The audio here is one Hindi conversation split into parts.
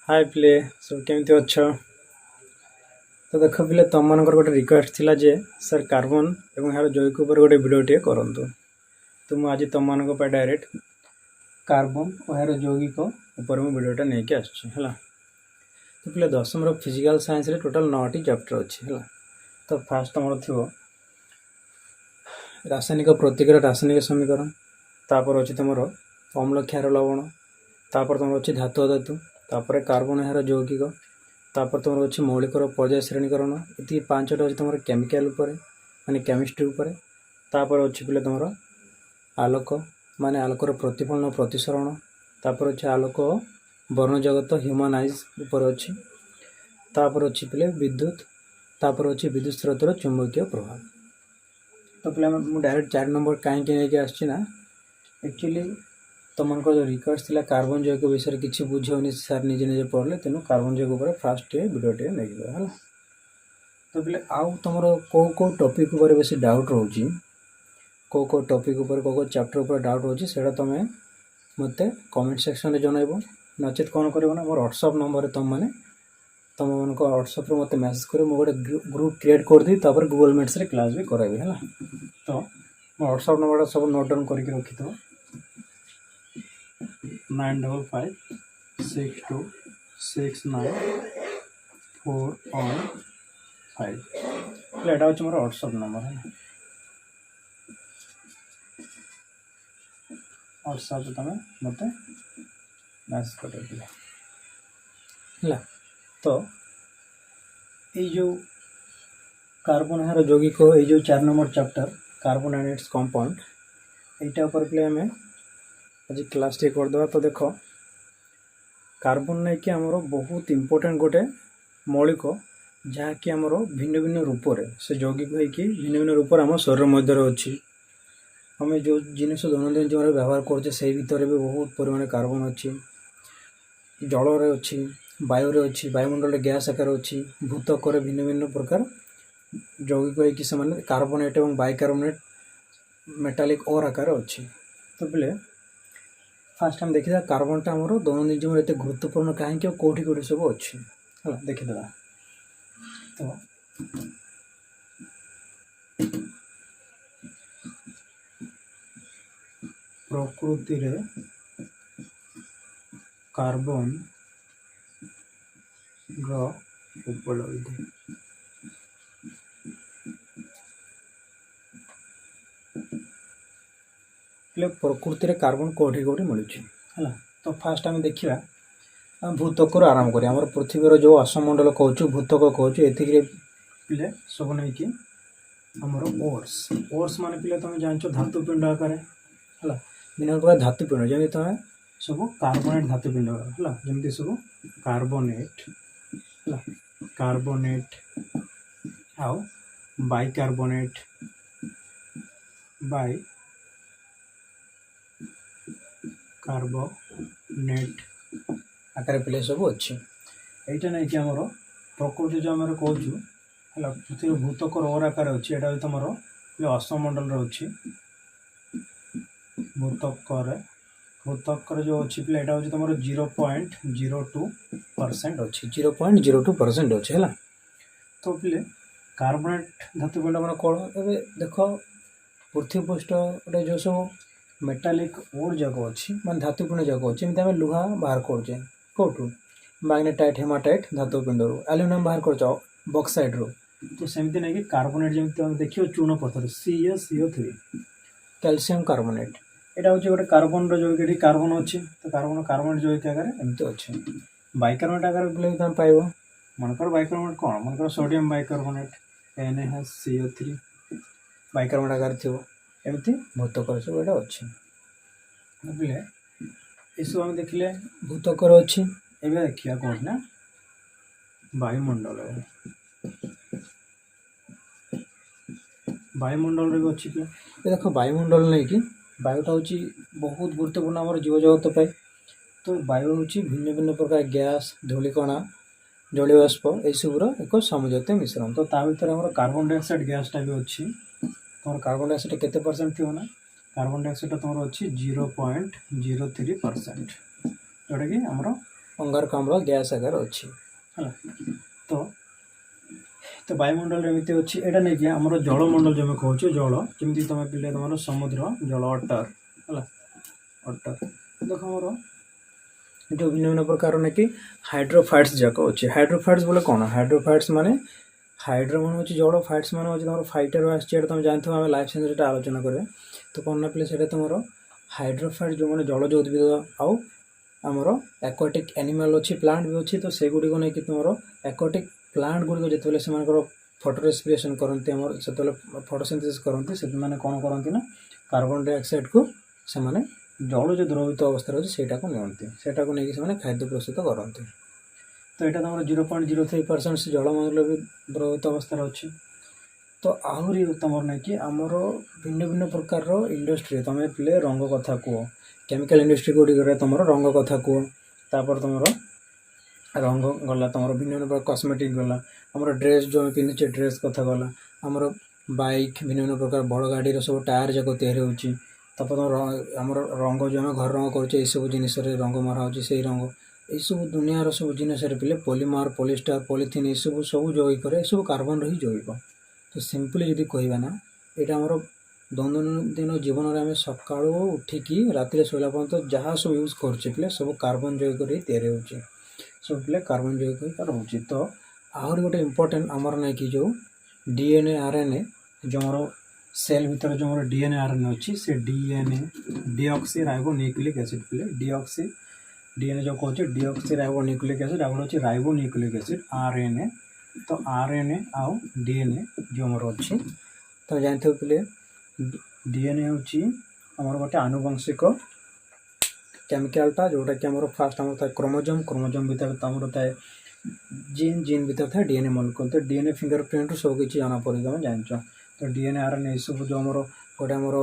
हाय प्ले सब केमती अच्छ तो देख पिले तुम मान गोटे रिक्वेस्ट थिला जे सर कार्बन एवं यार जैविक उपर गोटे वीडियो करंतु तो मुझे आज तुम मान डायरेक्ट कार्बन और यार जैविक उपर मु वीडियोटा नहीं आसला। तो पिले दशम फिजिकल साइंस रे टोटल 9टी चैप्टर अच्छी है। तो फास्ट तुम थी रासायनिक प्रतिक्रिया रासायनिक समीकरण तापर अच्छी तुम अम्ल क्षार लवण तापर तुम अच्छी धातु अधातु तापर कार्बन यार जौगिक तापर तुम अच्छी मौलिकर पर्याय श्रेणीकरण ये 5टा अच्छी तुम केमिकल माने केमिस्ट्री उपर तापर अच्छी पिले तुम आलोक माने आलोकर प्रतिफलन प्रतिसरण तापर अच्छे आलोक वर्ण जगत ह्यूमन आइज उपर अच्छी तापर अच्छी पिले विद्युत तापर अच्छी विद्युत स्रोतर चुंबकीय प्रभाव। तो पिला मुझे डायरेक्ट 4 नंबर कहीं आसना एक्चुअली तुमको जो रिक्वेस्ट थी कार्बन जैविक विषय किसी बुझे सार निजे निजे पढ़ले तेणु कार्बन जैविक उपर फास्ट वीडियो नहीं है। तो पिले आउ तुम कौ टॉपिक उपर बेस डाउट रोचे कौ टॉपिक उपर कौ चैप्टर उपर डाउट रोचे से तुम मत कमेंट सेक्शन में जनइब नचेत कौन कर मोर व्हाट्सअप नंबर तुम मैंने तुम मान व्हाट्सअप मत मेसेज कर गोटे ग्रुप क्रिएट करदी गूगल मीट्स रे क्लास भी कराइबी है। तो मो व्हाट्सअप नंबर सब नोट डाउन करके रखी थो 9556269415 एटा हूँ मोर व्हाट्सअप नंबर है। व्हाट्सअप तुम मत मैसेज कर तो ये जो कार्बन यार यौगिक ये जो 4 number chapter carbon and its compound यहाँ पर पे आम आज क्लास टे करदे। तो देख कार्बन नहीं कि आमर बहुत इम्पोर्टेंट गोटे मौलिक जहाँकि आमर भिन्न भिन्न रूप से यौगिक होगी भिन्न भिन्न रूप आम शरीर मध्य अच्छी आम जो जिन दैनंदिन जीवन व्यवहार करें से भितर भी बहुत परिमाण कार्बन अच्छी जल अच्छी वायु अच्छी वायुमंडल गैस आकार अच्छी भूतक भिन्न भिन्न प्रकार यौगिक होगी से कार्बोनेट और बाइकार्बोनेट मेटालिक और आकार अच्छी। तो बोले फास्ट हम देखा कार्बनटा आमर दैनंदिन जीवन एत गुरुत्वपूर्ण कहीं कौटी कौटी सब अच्छी है देखीद। तो प्रकृति रे कार्बन उपलब्धि प्रकृति रे कार्बन कौटी कौटी मिलूँ है। तो फास्ट आम देखा भूतक आरंभ करें आम पृथ्वी जो आसमंडल कहूँ भूतक कहूँ ये पिले सब नहीं कि आमर ओर्स ओर्स मान पिले तुम जान धातुपिंड आकार है भिन्न प्रकार धातुपिंड जमी तुम सब कार्बोनेट धातुपिंड है जमी सब कार्बोनेट है कार्बोनेट आउ बाइकार्बोनेट बाई कार्बोनेट आकार पिले सब अच्छी यहाँ नहीं कि आमर प्रकृति जो आम कहूँ है पृथ्वी भूतक और आकार अच्छी यहाँ तुम असमंडल अच्छी भूतक जो अच्छी पे यहाँ हूँ तुम 0.02% अच्छी 0.02% अच्छे है। तो पे कार्बोनेट धातु पिंड मैंने कौन ए देख पृथ्वी पृष्ठ गोटे जो सब मेटालिक ओर जग अच्छी मैं धातुपिंड जग अच्छी एमती आम लुहा बाहर करुचे कौटू मैग्नेटाइट हेमाटाइट धातुपिंड एल्युमिनियम बाहर कर बक्साइड रू। तो सेमती नहीं कि कार्बोनेट जमी देखिए चूर्ण पत्थर CaCO3 कैल्शियम कार्बोनेट यहाँ हूँ गोटे कार्बन रौगिक ये कार्बन अच्छी तो कार्बोनेट जैविक आकार एमती अच्छे बाइकार्बोनेट आकार भी तुम पाइब मनकर बाइकार्बोनेट कौन मनकर सोडियम बाइकार्बोनेट NaCO3 बाइकार्बोनेट आकार थी एमती भूतकर सब यहाँ अच्छी बुझे ये सब आम देखिले भूतकर अच्छी एवं देखिए कौन ना वायुमंडल वायुमंडल भी अच्छी पे देख वायुमंडल नहीं कि वायुटा हूँ बहुत गुरुत्वपूर्ण आम जीव जगत पाए। तो वायु हूँ भिन्न भिन्न प्रकार गैस धूलिकणा जलीय बाष्प यहसबूर एक समझौते मिश्रण। तो ता भर आम कार्बन डाइऑक्साइड गैसटा भी अच्छी तुम कार्बन डाइऑक्साइड केते परसेंट थी ना कार्बन डाइऑक्साइड तुम अच्छी 0.03% जोटा कि आमर अंगारकाम्ल गैस आकार अच्छी है। तो वायुमंडल एमती अच्छी एटा नहीं कि आम जलमंडल जो कौच जल जमी तुम पिले तुम समुद्र जल अटर है अटर देख मोर जो भिन्न भिन्न प्रकार ना कि हाइड्रोफाइट्स जाक अच्छे। हाइड्रोफाइट्स बोले कौन हाइड्रोफाइट्स माने हाइड्रो मान हूँ जल फाइट्स मान हूँ तुम फाइटर आसम जानते हो आम लाइफ साइंस आलोचना करें तो कौन ना पे से तुम हाइड्रोफाइट जो मैंने जलज उद्भिद आउ आमर एक्वाटिक एनिमल अच्छी प्लांट भी अच्छी तो से गुड़ी को लेकिन तुम एक्वाटिक प्लांट गुड़िक जो से फोटो रेस्पिरेशन करते से फोटोसिंथेसिस करते से कौन करती ना कार्बन डाइऑक्साइड को से जल जो द्रवित अवस्था अच्छे सेटा को नियंती सेटा को लेकिन से खाद्य प्रस्तुत करते। तो यहाँ तुम 0.03% से जलमंडल भी द्रवित अवस्था अच्छी। तो आहरी तुम ना कि आमर भिन्न भिन्न प्रकार इंडस्ट्री तुम पे रंग कथा कह केमिकल इंडस्ट्री गुड़िक तुम रंग कथा कह तापर तुम रंग गला तुम भिन्न भिन्न कस्मेटिक गला आमर ड्रेस जो पिंधुचे ड्रेस कथा गला आमर बाइक भिन्न भिन्न प्रकार बड़ गाड़ी सब टायर जाक या तापर आम रंग जो आम घर रंग कर सब जिनस रंग मराऊँ से रंग यू दुनिया सब जिनस पे पॉलीमर पॉलिस्टर पॉलिथिन सब सब जैविक सब कार्बन रही जैविक। तो सिंपली जब कहवा ना यहाँ आमर दैनन्दिन जीवन में आम सका उठिकी राति शोला पर्यटन जहाँ सब यूज कर सब कार्बन जैविक या सब पे कार्बन जैविक रोचे। तो आहरी गोटे इम्पोर्टेंट आमर ना कि जो डीएनए आरएनए जो मोर सेल भीतर जो मोर डीएनए आरएनए अच्छी से डीएनए डीऑक्सी राइबोन्यूक्लिक एसिड पे डीऑक्सी डीएनए जो कहे डीऑक्सी राइबोन्यूक्लिक एसिड आ गए राइबोन्यूक्लिक एसिड आरएनए। तो आरएनए आउ डीएनए जो मोर अच्छी तो जानते पे डीएनए हूँ गोटे आनुवंशिक केमिकलटा जोटा कि आम फास्ट आम क्रोमोजोम क्रोमोजोम भीतर आम थाए जीन जीन भीतर था डीएनए मॉलिक्यूल। तो डीएनए फिंगरप्रिंट सब किसी जाना पड़े तुम जान। तो डीएनए आरएनए ये सब जो आम गोटे आमर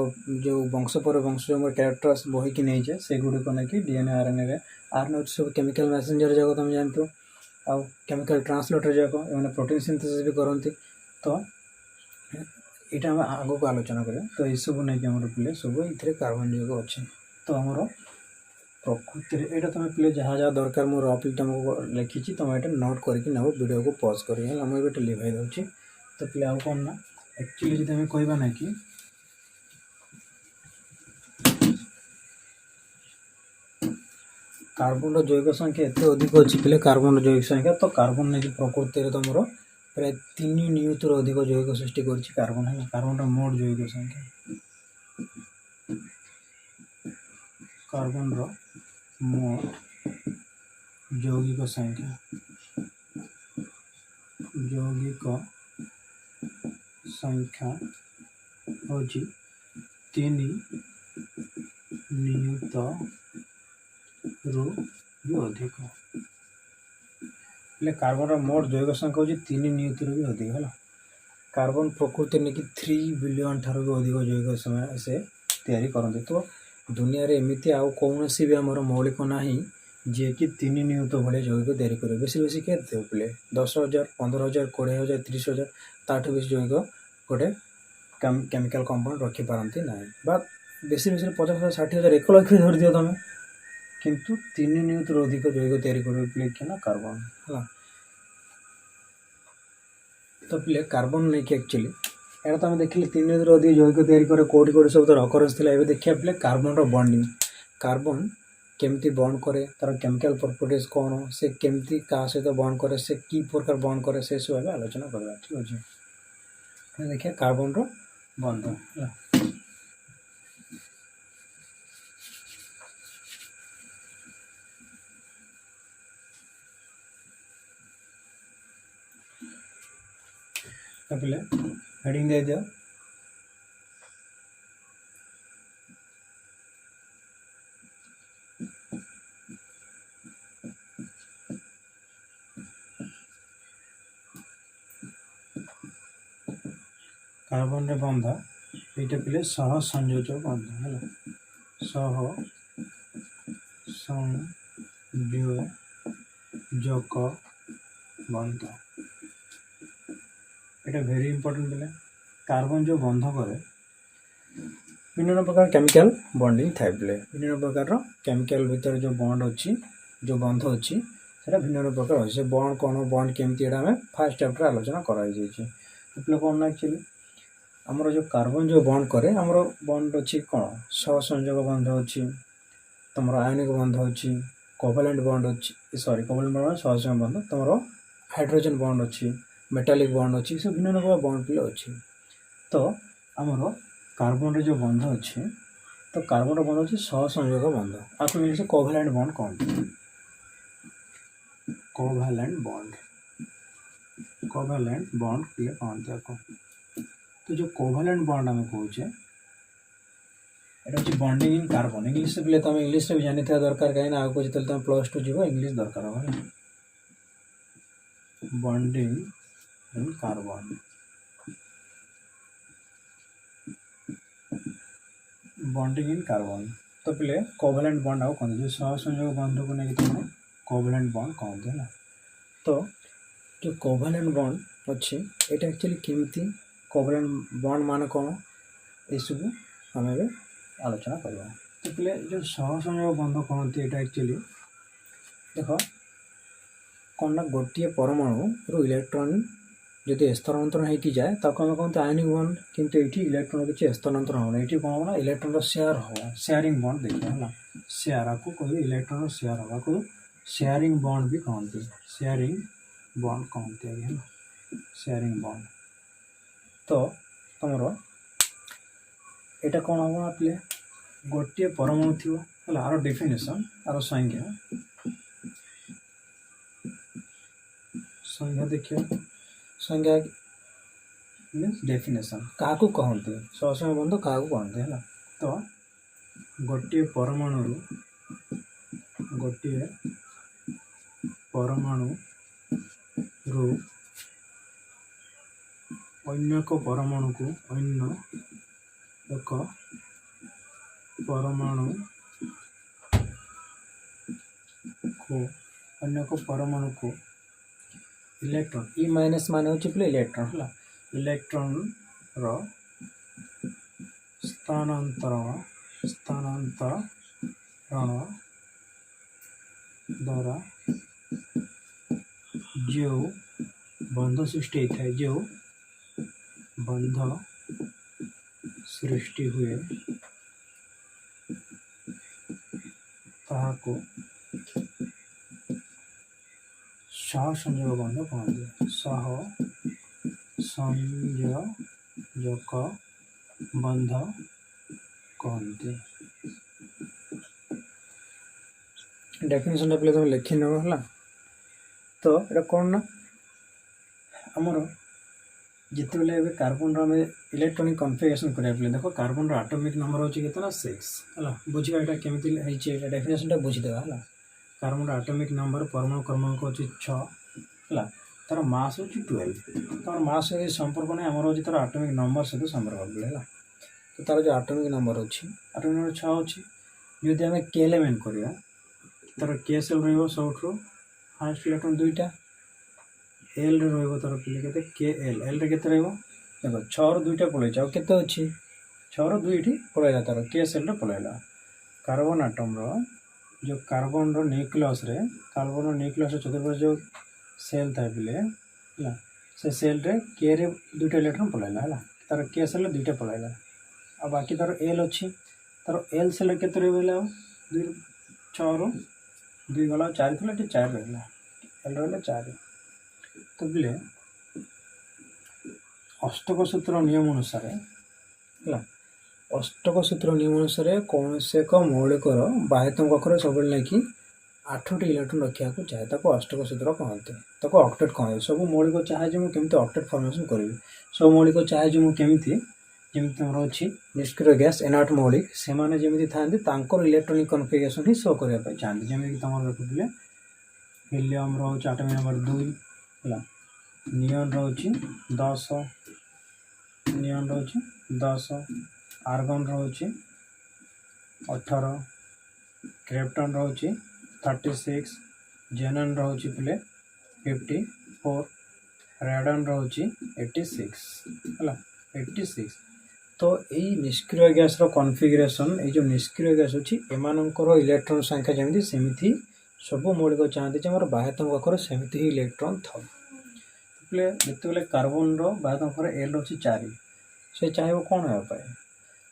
जो वंश पर वंश जो कैरेक्टर्स बहीकि नहीं जाए से गुड़िक ना कि डीएनए आरएनए आरएनए सब केमिकल मैसेंजर जाक तुम जानते हो आउ केमिकल ट्रांसलेटर जाक ये प्रोटीन सिंथेसिस भी करती। तो यहाँ आम आग को आलोचना करें तो ये सब नहीं आम पे सब ये कार्बन जैविक अच्छे। तो आमर प्रकृति यहाँ तुम पे जहाँ जहाँ दरकार मो रफली तुमको लिखी तुम ये नोट करके नब वीडियो को पॉज कर मुझे लिभाई दूसरी। तो पे आउ कौन ना एक्चुअली जो कहवा ना कि कार्बन जैविक संख्या एत अधिक अच्छी पे कार्बन जैविक संख्या। तो कार्बन नहीं प्रकृति तुम प्राय 3 नियुत अधिक जैविक सृष्टि कर कार्बन है कार्बन मोट जैविक संख्या कार्बन मोट यौगिक संख्या हूँ 3 नियुत रु भी अधिक पे कार्बन मोट जैविक संख्या हूँ 3 नियुत रु भी अधिक है। कार्बन प्रकृति ने कि 3 बिलियन ठार भी अधिक जैविक समय से तैयारी करते। तो दुनिया रे एमती आउ कौन भी आमर मौलिक ना जी कि 3 नियुत भाई जैविक तैयारी करे बेसी बेसी के पे 10,000 15,000 20,000 30,000 ताठू बेसी जैविक गोटे केमिकल कंपाउंड रखिपारती ना बा बेसी बेसी 50,000 60,000 1 लाख धरी दियो तुम किंतु 3 नियुत अधिक जैविक तैयारी कर क्या कार्बन है। तो पे कार्बन नहीं कि एक्चुअली यहाँ तो आम देखिए 3 नियुत अधिक जैविक तैयारी करे कौटी कौटी सब तो अकरेन्स थी ए देखिए पे कार्बन बॉन्डिंग कार्बन केमती बॉन्ड करे तार केमिकल प्रॉपर्टीज कौन से केमती क्या सहित बॉन्ड करे से की प्रकार बॉन्ड करे से सब आलोचना करवा ठीक अच्छे। देखिए कार्बन बंध है पे हेडिंग दे दिया कार्बन रे बंध ये पे सह संयोजक बंध है सह संयोजक बंध এটা ভেরি ইম্পর্টেন্ট पे कार्बन जो बंध करे विभिन्न प्रकार केमिकल बॉन्डिंग थाए पे विभिन्न प्रकार केमिकल भीतर जो बॉन्ड अच्छी जो बंध अच्छी से भिन्न भिन्न प्रकार अच्छे से बॉन्ड कौन बॉन्ड केमती एटा आम फास्ट चैप्टर आलोचना कराई तो कौन एक्चुअली आमर जो कार्बन जो बॉन्ड करे आमर बॉन्ड अच्छी कौन सहसंयोग बंध अच्छी तुम आयनिक बंध अच्छी कोवैलेंट बॉन्ड अच्छी सॉरी कोवैलेंट बॉन्ड सहसंयोग बंध तुम हाइड्रोजन बॉन्ड अच्छी मेटालिक बॉन्ड अच्छी सब भिन्न भिन्न बॉन्ड पे अच्छी तो आमर कार्बन जो बंध अच्छी तो कार्बन बंध अच्छी सहसंयोग बंध आपको इंग्लिश कोवैलेंट बॉन्ड कहते कोवैलेंट बॉन्ड किए कहते आपको तो जो कोवैलेंट बॉन्ड आम कहे এটা হচ্ছে বন্ডিং ইন কার্বন ইংলিশ বলে তুমি ইংলিশ भी জানি था दरकार कहीं आगे যেতে তুমি প্লাস 2 जीव इंग्लिश दरकार হবে bonding in carbon bonding in carbon तो पहले कोवैलेंट बॉन्ड आउ कहते जो सहसंयोग बंध को लेकिन तुम कोवैलेंट बॉन्ड कहते हैं तो जो कोवैलेंट बॉन्ड अच्छे ये एक्चुअली केमती कोवैलेंट बॉन्ड मान कौन ये सब आम आलोचना करवा तो पहले जो सहसंयोग बंध कहते यहाँ एक्चुअली देख कौन ना गोटे परमाणु रु इलेक्ट्रॉन जदि स्थानांतरण होती जाए ताको आम कहते आयनिक बॉन्ड किंतु ये इलेक्ट्रॉन किसी स्थानांतरण होना ये कौन होना इलेक्ट्रॉन शेयर हो शेयरिंग बॉन्ड देखिए है शेयर आपको कह इलेक्ट्रॉन शेयर होगा को शेयरिंग बॉन्ड भी कहते शेयरिंग बॉन्ड कहते हैं है शेयरिंग बॉन्ड तो तुम यहाँ कौन हम आप गोटे परमाणु थी आर डेफिनेशन आर संज्ञा संज्ञा देखिए संज्ञा मीन्स डेफिनेशन क्या कहते सहसंयोग बंध क्या कहते है तो गोटे परमाणु रु अन्य एक परमाणु को अन्य एक परमाणु को इलेक्ट्रॉन ई माइनस मान हो इलेक्ट्रॉन है इलेक्ट्रॉन रो स्थानांतरण द्वारा जो बंध सृष्टि होता है जो बंध सृष्टि हुए ताको सहसंयोग बंध कहते सहसंयोजक बंध कहते डेफिनेशन पे तुम लिखी नब है तो ये कौन ना आमर जिते बेले कार्बन आम इलेक्ट्रॉनिक कन्फिगरेशन करें देख कार्बन एटॉमिक नंबर होची केतना 6 है बुझा यहाँ केमी डेफिनेशन बुझीदेवा है कार्बन एटॉमिक नंबर परमाणु क्रमांक होची 6 है तार मास होची 12 तार मास से संपर्क नहीं आमर होची तार एटॉमिक नंबर सहित संपर्क बोले है तो तार जो एटॉमिक नंबर अच्छी एटॉमिक नंबर 6 अच्छी जदि आम के एलिमेंट करिया तार के सेल रहिबो सबठो फास्ट इलेक्ट्रॉन दुईटा एल रो तार पे के एल रे केते रहिबो देखो 6 रु दुईटा पळैछ आ केते अछि 6 रु दुईटी पळैला तार के सेल रे पळैला कार्बन एटम रो जो कार्बन रो न्यूक्लियस चतुर्पार्श्व जो सेल था पे से सेल रे के रे दुईटा इलेक्ट्रॉन पळैला है तार के सेल रे दुईटा पळैला आ बाकी तार एल अछि तार एल सेल रे केते रहिबो 6 रु 2 गला 4 थला 4 रहला एल रहला 4 तो बोले अष्टक सूत्र नियम अनुसार है अष्टक सूत्र नियम अनुसार कौन से एक मौलिकर बाह्यतम कक्षर सब कि 8टी इलेक्ट्रॉन रखा चाहे ताको अष्टक सूत्र कहते ताको ऑक्टेट कहते सब मौलिक चाहे जो मुझे ऑक्टेट फॉर्मेशन करी सब मौलिक चाहे जो मुझे जमी अच्छी निष्क्रिय गैस एनाट मौलिक से जमी था इलेक्ट्रॉनिक कन्फिगरेशन ही शो करने चाहते जमी तुम देखुले हिलियम रोच एटॉमिक नंबर 2 है नियन रोची 10 नियन रोची 10 आर्गन रोची 18 क्रिप्टन रोची 36 जेनन रोची प्ले 54 रेडन रोची 86 है 86 तो यही निष्क्रिय गैस रो कॉन्फ़िगरेशन ये जो निष्क्रिय गैस अच्छी एमानकर इलेक्ट्रॉन संख्या जमी सेमती सब मौलिक चाहती मोर बाह्यतम कक्षर सेमती ही इलेक्ट्रॉन था जिते कार्बन बाह्यतम कक्षर एल अच्छी 4 से चाहे कौन होगापाए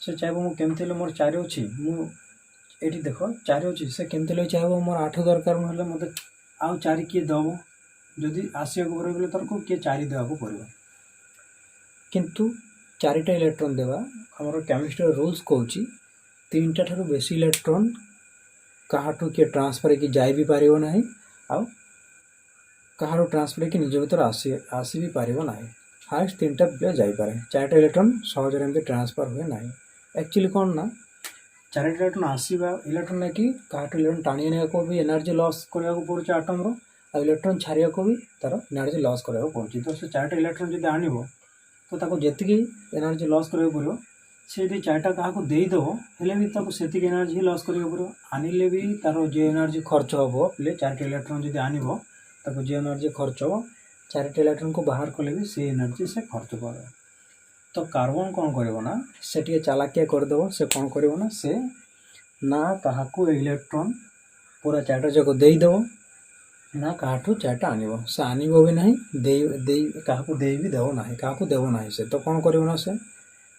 से चाहे मुझे मोर 4 अच्छी मुझे देख 4 अच्छी से केमती चाहे मोर 8 दरकार ना मत आउ 4 किए दब जदि आसवा पड़े तर को किए 4 देवाक पड़ो किंतु 4टा इलेक्ट्रॉन देवा आमर केमिस्ट्री रूल्स कौन 3टा ठारू बेसी इलेक्ट्रॉन कहाटू किए ट्रांसफर कि जाई भी पारिबो नाही आउ कहारू ट्रांसफर कि निज भीतर आसी भी पारिबो नाही हाईएस्ट 3टा पिला जाई पारे 4टा इलेक्ट्रॉन सहज एमती ट्रांसफर हुए नाही एक्चुअली कौन ना 4टा इलेक्ट्रॉन आसवा इलेक्ट्रॉन ना कि कहाटू इलेक्ट्रॉन टाणी आने को भी एनर्जी लॉस करने को पड़े आटम रो आ इलेक्ट्रॉन छाड़िया को भी तार एनर्जी लॉस करने को पड़े तो से 4टा इलेक्ट्रॉन जब आनिबो तो ताको जेतिकी एनर्जी लॉस करने को पड़ो से यदि 4टा क्या देदेव हेले भी ताको सेतिक एनर्जी ही लॉस करने को पड़ो आनिले भी तार जो एनर्जी खर्च हम पे 4टा इलेक्ट्रॉन जब आनिबो ताको जो एनर्जी खर्च हम 4टा इलेक्ट्रॉन को बाहर कले भी से एनर्जी से खर्च कर तो कार्बन कौन करना से टे चालाकिया करदेव से कौन करना से ना क्या इलेक्ट्रॉन पूरा 4टा जाक देदेव ना काठू 4टा आनिबो से आनिबो भी नहीं क्या दे भी देव ना क्या देव ना से तो कौन करना से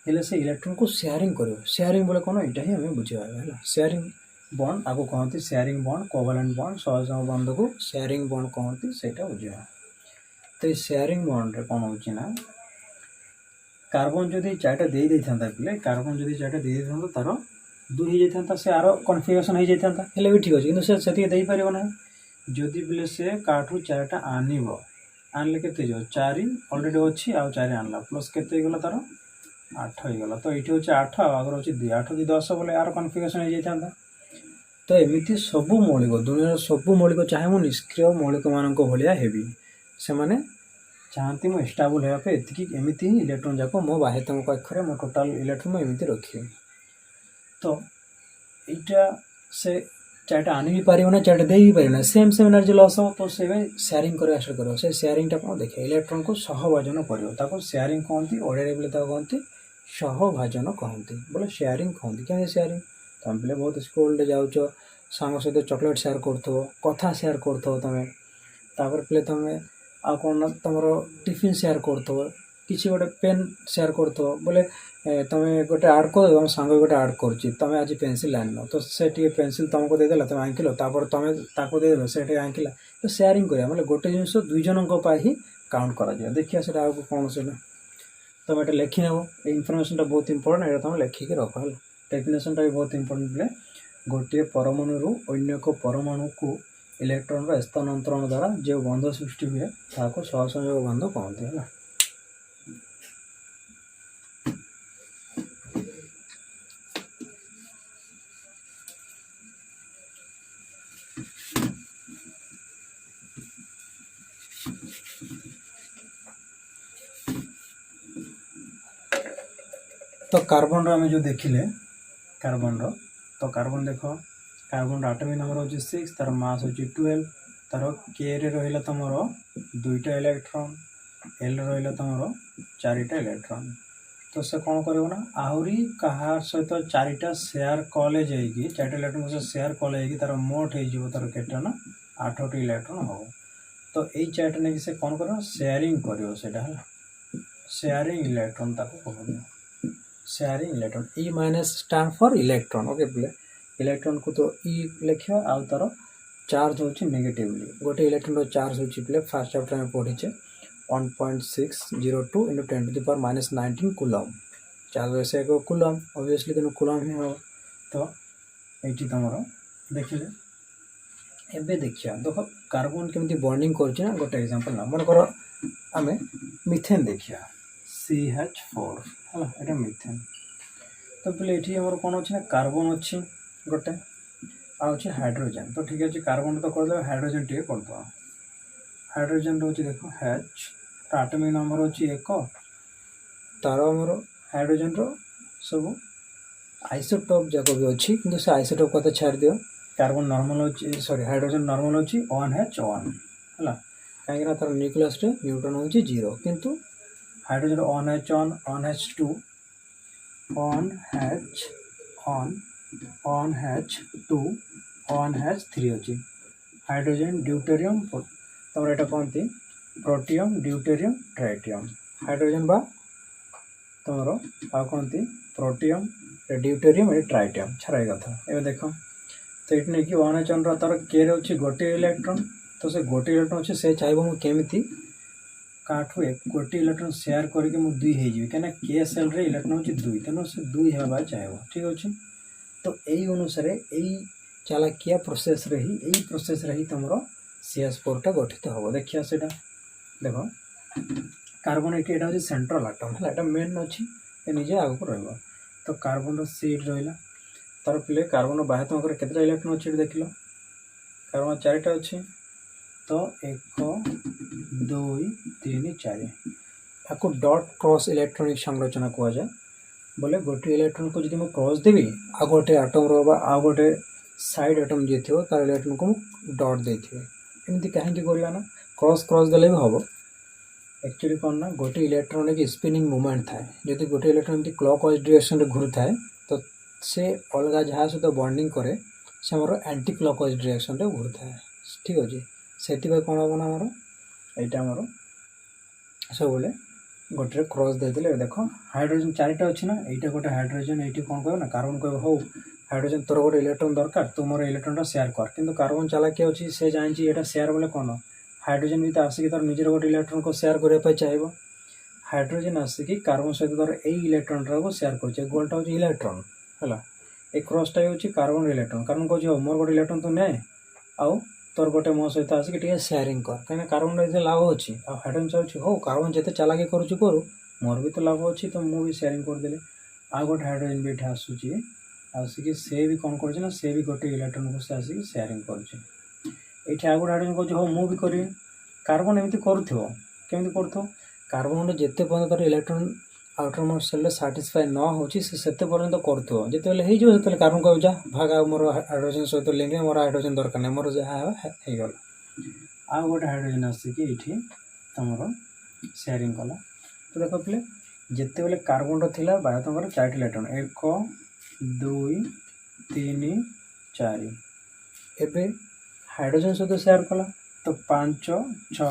हेले से इलेक्ट्रॉन को शेयरिंग करो शेयरिंग बोले कौन यहाँ ही हमें बुझे है शेयरिंग बॉन्ड आपको कहते शेयरिंग बॉन्ड कोवैलेंट बॉन्ड सहसम बंध को शेयरिंग बॉन्ड कहते से बुझे तो ये शेयरिंग बॉन्ड रे कौन होना कार्बन जदि 4टा दे देता पे कार्बन जदि 4टा दे देता तार 2 हो जाता से आर कन्फिगरेशन हो जाता हेले भी ठीक अच्छे कि से दे पार ना जदि बोले से काठू 4टा आनिब आनले के 4 अलरेडी अच्छी आउ 4 आनला प्लस के तार 8 हो गला तो ये हूँ 8 आगर अच्छे 2 8 2 10 बोले यार कन्फिगरेशन हो जाता तो एमती सबू मौलिक दुनिया सबू मौलिक चाहे मुझे निष्क्रिय मौलिक मान भाया हेबी से मैंने चाहती मुझे स्टेबल होगापे एमती ही इलेक्ट्रॉन जाक मो बाह्यतम कक्षर मो टोटाल इलेक्ट्रॉन मुझे रखी तो यहाँ से 4टा आनी भी पार ना 4टा दे भी पार सेम सेम एनर्जी लॉस हो तो से शेयरिंग कर स्टार्ट कर से शेयरिंगटा कौन देखिए इलेक्ट्रॉन को सहभाजन पड़ो शेयरिंग कहती ओडिया बोले कहते सहभाजन कहते बोले शेयरिंग कहते क्या शेयरिंग तुम पे बहुत स्कूल जाओ सांग सहित चॉकलेट शेयर कर कथा शेयर कर तुम पे तुम आ कौन तुम टिफिन शेयर कर किसी गोटे पेन शेयर कर बोले तुम गोटे आड कर तुम सांग गोटे आड कर आज पेनसिल आन तो से पेनसिल तुमको देदेला तुम आंकिल तुम देदेल से आंकिला तो शेयरिंग करा मतलब गोटे जिन 2 जनों ही काउंट कर देखिए से कौन से तुम ये लिखी नब इनफर्मेशन बहुत इंपोर्टेंट ये तुम लिखिकी रख है डेफिनेशन भी बहुत इंपोर्टेंट बोले गोटे परमाणु अन्य एक परमाणु को इलेक्ट्रॉन स्थानांतरण द्वारा जो बंध सृष्टि हुए ताको सहसंयोग बंध कहते हैं। तो कार्बन आम जो देखिले कार्बन तो कार्बन देख कार्बन एटॉमिक नंबर हो 6 तार मास हो 12 तार के रे रहिला तुमर 2टा इलेक्ट्रॉन एल रहिला तुमर 4टा इलेक्ट्रॉन तो से कौन कर आहरी कहा सहित 4टा शेयर कले जाइए 4टा इलेक्ट्रॉन से शेयर कले तार मोट हो तार केटा ना 8टी इलेक्ट्रॉन हो तो यही 4टा नहीं से कौन कर शेयरिंग कर शेयरिंग इलेक्ट्रॉन कहते sharing electron E minus stand for electron okay बोले इलेक्ट्रॉन को तो ई लिखा आउ तार चार्ज होची नेगेटिवली गोटे इलेक्ट्रॉन चार्ज होची प्ले फर्स्ट चैप्टर में पढ़ीचे 1.602 × 10⁻⁹ कूलम चार्ज वैसे एक कूलम ऑब्वियसली तेन कूलम ही हो तो ये तुम देखिले एबे देखिया देख कार्बन केमती बॉन्डिंग करछि ना गोटे एग्जांपल ना मन कर आमे मिथेन देखिया CH4 है ये मिथेन तो बोले ये आम कौन अच्छे ना कार्बन अच्छी गोटे अच्छे हाइड्रोजेन तो ठीक अच्छे कार्बन तो करदे हाइड्रोजेन टे करद हाइड्रोजेन रोचे देख H एटॉमिक नंबर अच्छी 1 तार आमर हाइड्रोजेन रो सब आइसोटोप जाक भी अच्छी किंतु से आइसोटोप कथा छाड़ दियो कार्बन नॉर्मल अच्छी सॉरी हाइड्रोजेन नॉर्मल अच्छी 1H1 है कहीं तार न्यूक्लियस रे न्यूट्रॉन हो 0 किंतु hydrogen 1H1 1H2 1H1 1H2 1H3 अच्छी हाइड्रोजन ड्यूटेरियम तुम एटा कहती प्रोटियम ड्यूटेरियम ट्राइटियम हाइड्रोजन बा तुम आ कहती प्रोटियम ड्यूटेरियम ये ट्राइटियम छाड़ा कथा ये देख तो ये नहीं कि 1 H तार के अच्छे गोटे इलेक्ट्रॉन तो से गोटे इलेक्ट्रॉन अच्छे से चाहिए मुझे केमी काठू गोटे इलेक्ट्रॉन शेयर करके मुझे 2 हो कहीं के सेल रे इलेक्ट्रॉन अच्छे 2 तेणु से 2 होगा चाहिए ठीक अच्छे तो यही अनुसार यही चालाकिया प्रोसेस रे ही तुम CH4 टा गठित हम देखिए से देख कार्बन ये हूँ सेंट्रल आटम है मेन अच्छी निजे आगे रहा तो कार्बन सीट रहा तार पे कार्बन बाहर तुम केतटा इलेक्ट्रॉन अच्छे देख लो कार्बन 4टा अच्छे तो 1 2 3 4 या डॉट क्रॉस इलेक्ट्रॉनिक संरचना कहुए बोले गोटे इलेक्ट्रॉन को जब मुझे क्रॉस देवी आ गोटे आटम रा गोटे साइड आटम जी थी तार इलेक्ट्रॉन को डॉट दे एमती कहीं करवा ना क्रॉस क्रॉस देले भी हम एक्चुअली कौन ना गोटे इलेक्ट्रॉन एक स्पिनिंग मूवमेंट थाए जब गोटे इलेक्ट्रॉन एमती क्लॉकवाइज डायरेक्शन घूरी थाए तो से अलग जहाँ सहित बॉन्डिंग करे से मोर एंटी क्लॉकवाइज डायरेक्शन घूरी थाए ठीक अच्छे से कौन हम ना आमर यहाँ आमर सब गोटे क्रॉस देदेले देख हाइड्रोजन 4टा अच्छी ना यहाँ गोटे हाइड्रोजन ये कौन कह ना कार्बन कह हो हाइड्रोजन तोर गोटे इलेक्ट्रॉन दरकार तू मोर इलेक्ट्रॉन शेयर कर किंतु कार्बन चालाकी अच्छी से जानी ये शेयर बोले कौन हाइड्रोजन भी तो आसिक तार निजर गोटे इलेक्ट्रॉन को शेयर करने चाहिए हाइड्रोजन आसिक कार्बन सहित तार यही इलेक्ट्रॉन को शेयर कर गोलटा हूँ इलेक्ट्रॉन है ये क्रॉसटा हूँ कार्बन इलेक्ट्रॉन कार्बन कहूँ मोर गोटे इलेक्ट्रॉन तू ने आउ तोर गोटे मो सहित आसिक शेयरिंग कर कहीं कार्बन ये लाभ अच्छी आ हाइड्रोजन चाहूँ हो कार्बन जिते चालाकी करूँ मोर भी तो लाभ अच्छी तो मुझे शेयरिंग करदे आ गोटे हाइड्रोजन भी ये आसूँ आसिक से भी कौन कर से भी गोटे इलेक्ट्रॉन को से आसिक शेयरिंग कर आ गोटे हाइड्रोजन कहूँ हो मुझे करी कार्बन एमती करमी कर कार्बन जिते पर्यटन तार electron outermost shell satisfy न होते पर्यटन कर जो कार्बन कह जा भाग मोर हाइड्रोजन सहित लिंगे मोर हाइड्रोजन दरकार नहीं मोर जहाँ होगा आ गोटे हाइड्रोजन आसिक ये तुम शेयरिंग कला तो देख पे जिते बेले कार्बन रहा बाहर तुम 4टी इलेक्ट्रॉन 1 2 3 4 एवं हाइड्रोजन सहित शेयर कला तो 5 6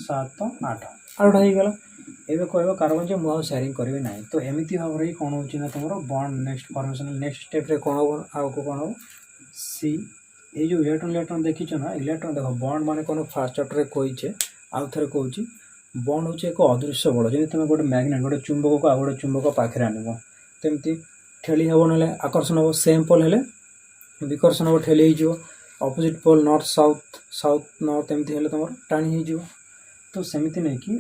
7 8 आठटा होगा एवं कह कार्बन जो मुझे शेयरिंग करी ना तो एमती भाव में कौन हो तुम bond next formation next step रे कौन हम आगे कौन हम सी ये जो इलेक्ट्रॉन देखीच ना इलेक्ट्रॉन देख बॉन्ड माने कौन फास्ट चैप्टर कहीचे आउ थे कहूँ बॉन्ड हूँ एक अदृश्य बल जब तुम गोटे मैग्नेट गोटे चुंबक को आ गोटे चुंबक पाखे आनब तमती ठेली हम ना आकर्षण हम सेम पोल हेले विकर्षण हम ठेली हो opposite pole north south south north एमती हेले तुम टाणी हो तो सेमती नहीं कि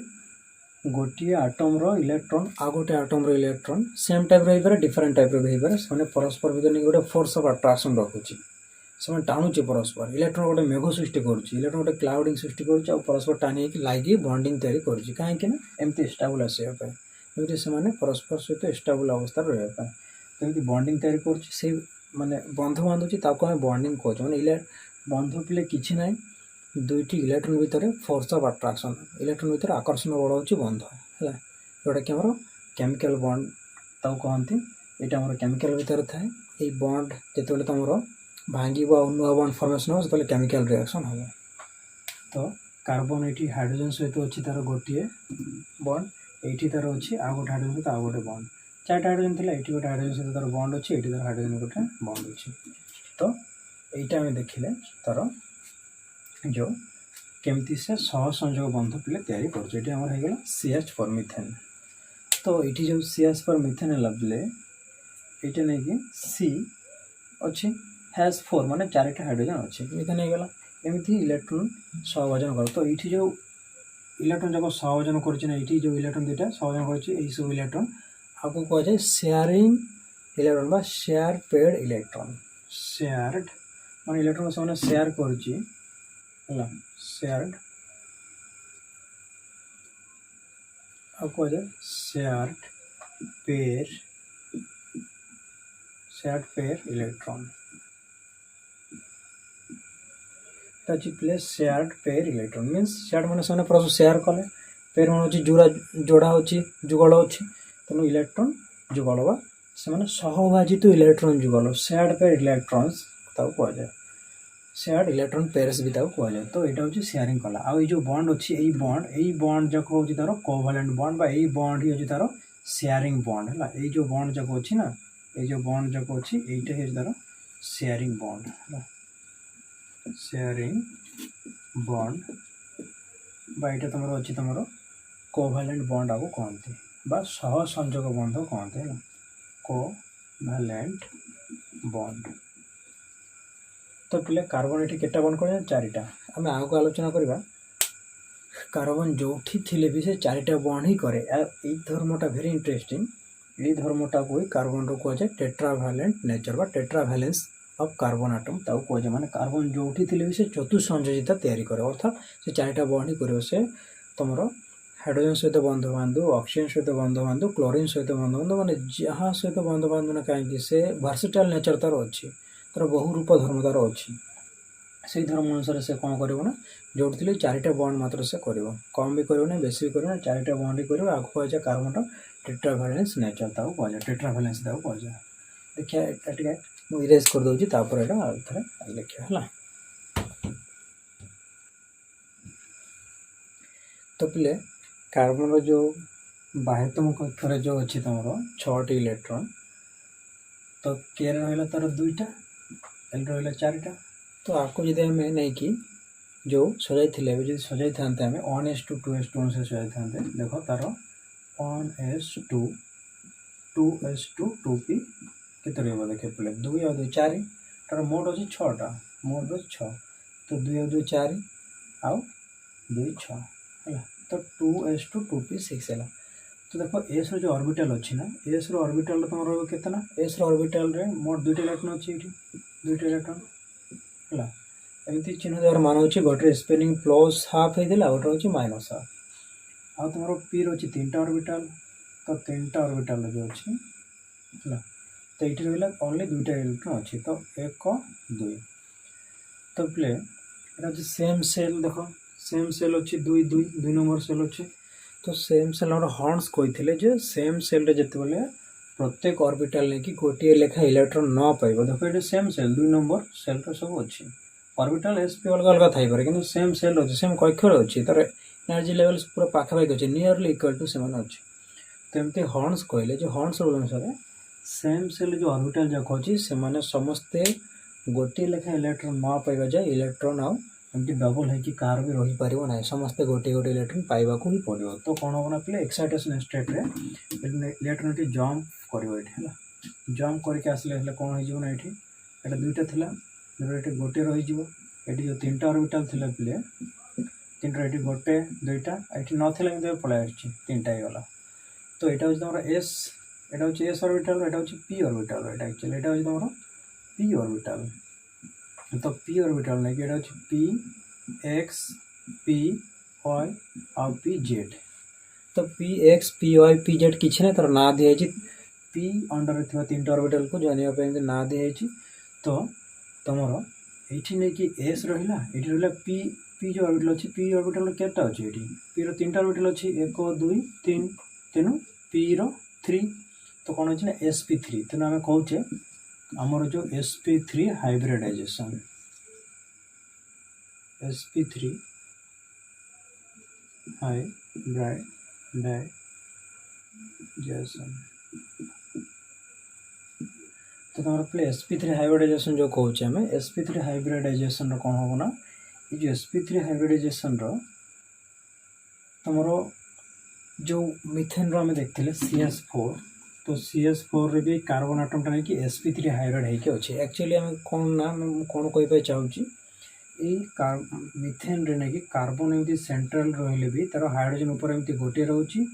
गोटे आटम रो इलेक्ट्रॉन आ गोटे आटम रो इलेक्ट्रॉन सेम टाइप रही डिफरेंट टाइप रही से परस्पर भीतर नहीं गोटे फोर्स ऑफ अट्राक्शन रखुच्छी से टाणुचे परस्पर इलेक्ट्रॉन गोटे मेघ सृष्टि करुच्ची इलेक्ट्रॉन गोटे क्लाउडिंग सृष्टि करुच्ची और परस्पर टाणी लगी बॉन्डिंग तैयारी करुच्ची कहीं एमती स्टेबल आसापी एमती से परस्पर सहित स्टेबल अवस्था रही बॉन्डिंग तैयारी करुच्ची से माने बंध बांधुची आम बॉन्डिंग कहूँ मैंने बंध पिले किसी ना दुईटी इलेक्ट्रॉन भितर फोर्स ऑफ अट्राक्शन इलेक्ट्रॉन भितर आकर्षण बल हूँ बंध है जोटा कि आम केमिकल बॉन्ड ताऊ कहती यहाँ आम केमिकल भितर थाए ये बॉन्ड जिते तुम भांग नुआ बॉन्ड फॉर्मेशन हो से केमिकल रिएक्शन हम तो कार्बन ये हाइड्रोजन सहित अच्छी तार गोटे बॉन्ड ये तार अच्छी आ गोटे हाइड्रोजन सहित आ गोटे बॉन्ड 4टा हाइड्रोजन थी ये गोटे हाइड्रोजन सहित तार बॉन्ड अच्छी ये तार हाइड्रोजन गोटे बॉन्ड अच्छी तो यहीटा आम देखिले तार जो केमती से सहसंयोग बंध पिले तैयारी करगला CH4 मिथेन तो ये जो CH4 मिथेन है बेले ये नहीं कि C अच्छी हैज 4 माने 4टा हाइड्रोजन अच्छे मिथेन होगा एमती इलेक्ट्रॉन सहभाजन कर तो ये जो इलेक्ट्रॉन जाक सहभाजन कर जो इलेक्ट्रॉन दुटा सहभाजन कर सब इलेक्ट्रॉन आपको कह जाए शेयरिंग इलेक्ट्रॉन बा शेयर पेड इलेक्ट्रॉन शेयर्ड मान इलेक्ट्रॉन से शेयर कर शेयर्ड आपको shared pair electron place shared pair electron means shared मैंने से परस्पर शेयर कले पेयर मान हूँ जोड़ा जोड़ा होची जुगल अच्छी तेणु इलेक्ट्रॉन जुगल बा से सहभाजित इलेक्ट्रॉन जुगल शेयर्ड पेयर इलेक्ट्रॉन्स कह जाए शेयर्ड इलेक्ट्रॉन पेयर्स भी ताको कहले। तो एटा होची शेयरिंग कला। आ जो बॉन्ड अच्छी यही बॉन्ड जाक होची तार कोवैलेंट बॉन्ड बा यही बॉन्ड ही होची तार शेयरिंग बॉन्ड है। ये जो बॉन्ड जाक अच्छी ना ये जो बॉन्ड जाक अच्छी यहीटा है तार शेयरिंग बॉन्ड है। शेयरिंग बॉन्ड बा यहाँ तुम अच्छी तुम कोवैलेंट बॉन्ड आपको कहते बा सह संजोग बंध कहते है। Covalent bond. तो पिले कार्बन ये केटा बंड कर चारिटा आम आगे आलोचना करवा। कार्बन जो थे भी से चारिटा बंड ही करे। यही धर्मटा भेरी इंटरेस्टिंग। यही धर्मटा को कार्बन रो कहुए टेट्रावैलेंट नेचर बा टेट्रावैलेंस ऑफ कार्बन आटम ताऊ कहुए। माने कार्बन जो थे भी से चतुसंयोजिता तैयारी करे अर्थात से चारिटा बंड ही कर। से तुम हाइड्रोजन सहित बंधु बांधु ऑक्सीजन सहित बंधु बांधु क्लोरीन सहित बंधु बांधु माने जहाँ सहित बंधु बांधु ना कहीं से वर्सेटाइल नेचर तार अच्छी तार बहुरूप धर्म तार अच्छी। से धर्म अनुसार से कौन कर जो थे चारिटा बंड मात्र से कर कम भी कर बेस भी कर चारिटा बंड ही कर आगे कहुए कार्बन टेट्रावैलेंस नेचर ताऊ कहुए टेट्रावैलेंस ताऊ कहुए। देखिए मुझे इरेज कर दूसरी तापर यहाँ थे लिखा है। तो पिले कार्बन जो बाह्यतम कक्षर जो अच्छी तुम 6टी इलेक्ट्रॉन तो के रहा तार 2टा एल रहा 4टा। तो आपको जब आम नहीं कि जो सजाई थे सजाई था 1s2 2s2 से सजाई था देख तार 1s2 2s2 2p के देखिए पड़े 2 और 2 4 तार मोट अच्छी 6टा मोट 6 तो 2 और 2 4 आउ 2 6 है। तो 2s2 2p 6 है। तो देखो एस रो जो ऑर्बिटल अच्छी ना एस रो ऑर्बिटल तुम रो केतना एस रो ऑर्बिटल रे मोट 2टा इलेक्ट्रॉन अच्छी ये 2टा इलेक्ट्रॉन है। एमती चिन्ह द्वारा मान होची गोटे स्पिनिंग प्लस हाफ होइदिला गोटे होची माइनस हाफ। आ तुम पी रो अछि 3टा ऑर्बिटल तो 3टा ऑर्बिटल जो अच्छी है। तो ये रहा ओनली 2टा इलेक्ट्रॉन अच्छी तो 1 2। तो प्ले एटा सेम सेल देखो सेम सेल अच्छी 2 2 2 नंबर सेल अच्छी। तो सेम सेल हॉर्न्स कही सेम सेल जिते बेले प्रत्येक ऑर्बिटल नहीं कि गोटे लेखा इलेक्ट्रॉन न पाइब। देखो ये सेम सेल 2 नंबर सेल सब अच्छी ऑर्बिटल एसपी अलग अलग थाई पारे किंतु सेम सेल अच्छी सेम कक्षर अच्छी तार एनर्जी लेवल पूरा पाखापाखि अच्छे नियरली इक्वल टू सेमान अच्छी। तो एमती हॉर्न्स कहले जो हॉर्न्स रूल अनुसार सेम सेल जो ऑर्बिटल जाक अच्छी से समस्ते गोटे लेखा इलेक्ट्रॉन न पाइबा जाए इलेक्ट्रॉन आउ एमती डबल है कि कार भी रही पार ना समस्ते गोटे गोटे इलेक्ट्रॉन पाइबा को ही पड़ो। तो कौन हम ना पे एक्साइटेशन स्टेट रे इलेक्ट्रॉन ये जम्प कर जम्प करके आसले कौन हो ना ये 2टा थिला ये गोटे रही जो 3टा ऑर्बिटल थिला पे 3टा ये गोटे 2टा ये ना पलै 3टा ही गला। तो यहाँ हूँ तुम एस यहाँ हूँ एस ऑर्बिटल यहाँ हूँ पी ऑर्बिटल यहाँ एक्चुअली यहाँ हूँ तुम पी ऑर्बिटल। तो पी ऑर्बिटल नहीं कि पी एक्स पी वाई और पी जेड। तो P X P Y P Z किसी ना तार ना दिखाई पी अंडर थी 3टा ऑर्बिटल को जानापी ना दिखाई। तो तुम ये नहीं कि एस रहा ये रहा पी पी जो ऑर्बिटल अच्छी पी ऑर्बिटल केटा अच्छी ये पी रो 3टा ऑर्बिटल अच्छी 1 2 3 तेणु पी रो 3 तो कौन अच्छी ना sp3 तेणु आम कहे आमर जो sp3 हाइब्रिडाइजेशन sp3 हाइब्रिडाइजेशन। तो तुम पे sp3 हाइब्रिडाइजेशन जो कहे आम sp3 हाइब्रिडाइजेशन कौन हम ना ये जो sp3 हाइब्रिडाइजेशन तुम जो मिथेन रो देखते CS4 तो CS4 रे भी कार्बन आटमटा नहीं कि sp3 हाइब्रिड होके अच्छे एक्चुअली आम कौन ना कौन कह चाहूँगी मिथेन रे नहीं कि कार्बन एमती सेंट्रल रही भी तार हाइड्रोजन ऊपर एमती गोटे रोचे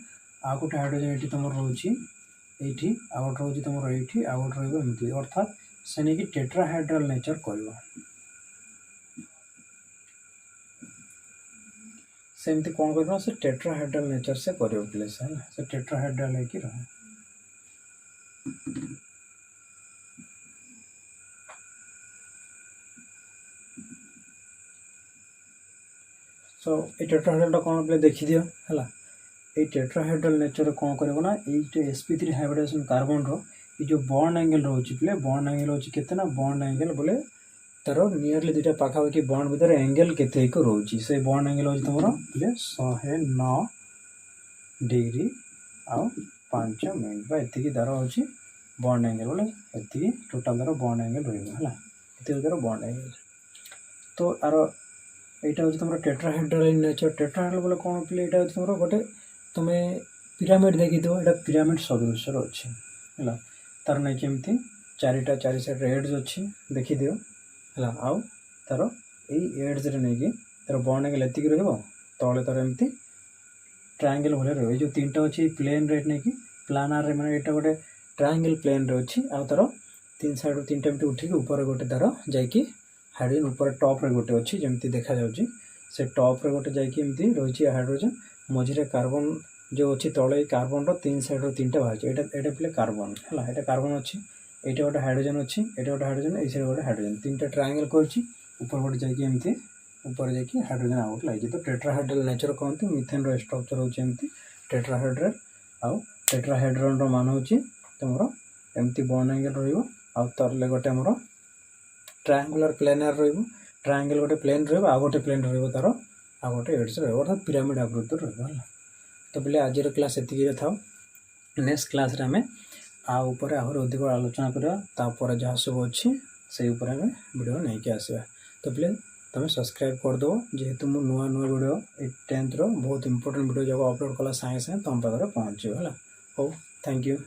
आ गोटे हाइड्रोजन ये तुम रोचे ये आ गोटे रोचे तुम ये आ गोटे रमती अर्थात से नहीं कि टेट्राहाइड्रल नेचर कर सेमती कौन कर से टेट्राहाइड्रल नेचर से कर प्लेस है से टेट्राहाइड्रल है कि रहे। सो ये टेट्राहाइड्रल कौन पे देखी दियो है ये टेट्राहाइड्रल नेचर कौन कर ना ये sp3 हाइब्रिडाइजेशन कार्बन रो ये जो बॉन्ड एंगल रोचे पे बॉन्ड एंगल रोचे केतना बॉन्ड एंगल बोले तार नियरली दुटा पाखापाखि बॉन्ड भितर एंगल केते को रोची से बॉन्ड एंगल होची तमरो 109 डिग्री आउ 5 मिनट बा एति की तार होची बॉन्ड एंगल बोले एति टोटल तार बॉन्ड एंगल रहइबो हला एति तार बॉन्ड एंगल तो आरो एटा होची तमरो टेट्राहेड्रल इन नेचर टेट्राहेड्रल बोले कोन पिले एटा होची तमरो गोटे तमे पिरामिड देखि दो एटा पिरामिड सदृश अछि हला तार नै केमती चारिटा चारि साइड एड्स अछि देखि दियो हला आउ तार एई एड्स रे नै कि तार बॉन्ड एंगल एति की रहइबो तळे तार एमती ट्रायंगल भले रहइबो जो तीनटा अछि प्लेन रेट नै कि प्लानर रे माने एटा गोटे ट्रायंगल प्लेन रे अछि आउ तार तीन साइड रो तीनटा एमती उठी के ऊपर गोटे तार जाई कि हाइड्रोजन ऊपर टॉप रे गोटे अछि जेमती देखा जाउची से टॉप रे गोटे जाई कि एमती रहिछि हाइड्रोजन मझिरे कार्बन जो अछि तळे कार्बन रो तीन साइड रो तीनटा बाहर एटा एटा प्ले कार्बन हला एटा कार्बन अछि एटा गोटे हाइड्रोजन अछि एटा गोटे हाइड्रोजन ए साइड गोटे हाइड्रोजन तीनटा ट्रायंगल करछि ऊपर गोटे जाई कि एमती ऊपर जाई कि हाइड्रोजन आउट लागि तो टेट्राहेड्रल नेचर कहंती मिथेन रो स्ट्रक्चर होछि एमती टेट्राहेड्रल आउ टेट्राहेड्रन रो मान होछि तमरो एमती बॉन्ड एंगल रहइबो आउ तरले गोटे हमरो ट्रायंगुलर प्लेनर रहइबो ट्रायंगल गोटे प्लेन रहइबो आ गोटे प्लेन रहइबो तार आ गोटे एड्स रहइबो अर्थात पिरामिड आकृति रहइबो हला तो बोले आज क्लास एतिकी रे थाओ नेक्स्ट क्लास रे हमें आ ऊपर आहुर अधिक आलोचना करबा तापर जहाँ सब अच्छी से ऊपर हमें वीडियो नहीं के आसबा तो बोले तुम सब्सक्राइब कर दो जेहेतु मु नुआ नुआ वीडियो 10th रो बहुत इंपोर्टेंट वीडियो जब अपलोड कला साइंस तुम पाखे पहुँचो है। हो थैंक यू।